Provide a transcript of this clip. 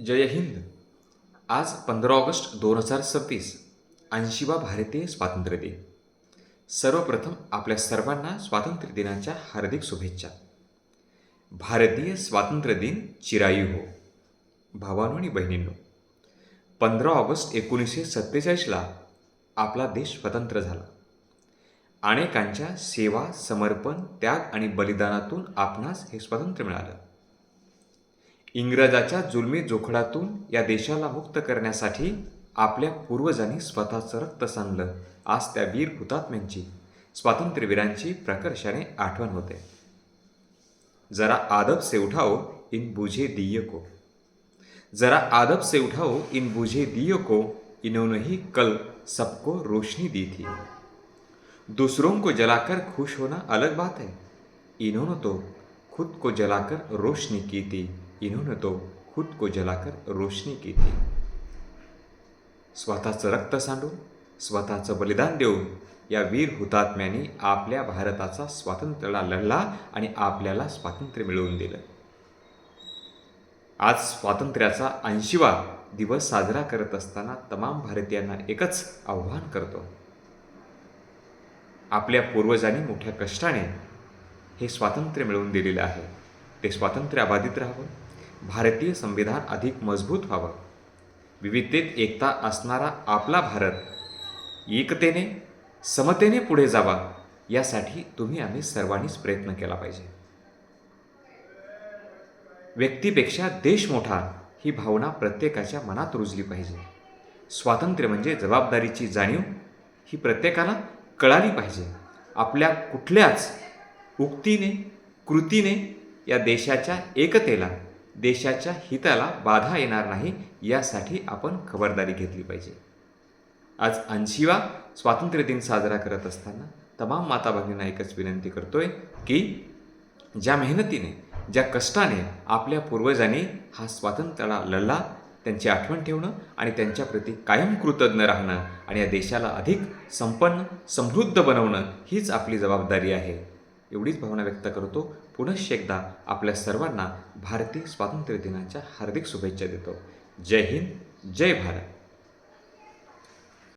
जय हिंद. आज 15 ऑगस्ट 2026 80वा भारतीय स्वातंत्र्य दिन. सर्वप्रथम आपल्या सर्वांना स्वातंत्र्य दिनाच्या हार्दिक शुभेच्छा. भारतीय स्वातंत्र्य दिन चिरायू हो. भावांनो आणि बहिणींनो, 15 ऑगस्ट 1947ला आपला देश स्वतंत्र झाला. अनेकांच्या सेवा, समर्पण, त्याग आणि बलिदानातून आपणास हे स्वातंत्र्य मिळालं. इंग्रजाच्या जुलमी जोखडातून या देशाला मुक्त करण्यासाठी आपल्या पूर्वजांनी स्वतःचं रक्त सांडलं. आज त्या वीर हुतात्म्यांची, स्वातंत्र्यवीरांची प्रकर्षाने आठवण होते. जरा आदब से उठाओ इन बूझे दिए को, जरा आदब से उठाओ इन बूझे दिए को, इन्होंने ही कल सबको रोशनी दी थी. दूसरों को जलाकर खुश होना अलग बात है, इन्होंने तो खुद को जलाकर रोशनी की थी. इन्होंने तो खुद को जलाकर रोशनी की थी. स्वतःचं रक्त सांडून, स्वतःचं बलिदान देऊन या वीर हुतात्म्यांनी आपल्या भारताचा स्वातंत्र्याला लढला आणि आपल्याला स्वातंत्र्य मिळवून दिलं. आज स्वातंत्र्याचा 80वा दिवस साजरा करत असताना तमाम भारतीयांना एकच आव्हान करतो. आपल्या पूर्वजांनी मोठ्या कष्टाने हे स्वातंत्र्य मिळवून दिलेलं आहे. ते स्वातंत्र्य अबाधित राहावं, भारतीय संविधान अधिक मजबूत व्हावं, विविधतेत एकता असणारा आपला भारत एकतेने, समतेने पुढे जावा, यासाठी तुम्ही आम्ही सर्वांनीच प्रयत्न केला पाहिजे. व्यक्तीपेक्षा देश मोठा ही भावना प्रत्येकाच्या मनात रुजली पाहिजे. स्वातंत्र्य म्हणजे जबाबदारीची जाणीव ही प्रत्येकाला कळाली पाहिजे. आपल्या कुठल्याच उक्तीने, कृतीने या देशाच्या एकतेला, देशाच्या हिताला बाधा येणार नाही, यासाठी आपण खबरदारी घेतली पाहिजे. आज 80वा स्वातंत्र्य दिन साजरा करत असताना तमाम माता भगिनींना एकच विनंती करतोय की ज्या मेहनतीने, ज्या कष्टाने आपल्या पूर्वजांनी हा स्वातंत्र्याला लढला, त्यांची आठवण ठेवणं आणि त्यांच्याप्रती कायम कृतज्ञ राहणं आणि या देशाला अधिक संपन्न, समृद्ध बनवणं हीच आपली जबाबदारी आहे. एवढीच भावना व्यक्त करतो. पुनश्च एकदा आपल्या सर्वांना भारतीय स्वातंत्र्य दिनाच्या हार्दिक शुभेच्छा देतो. जय हिंद, जय भारत.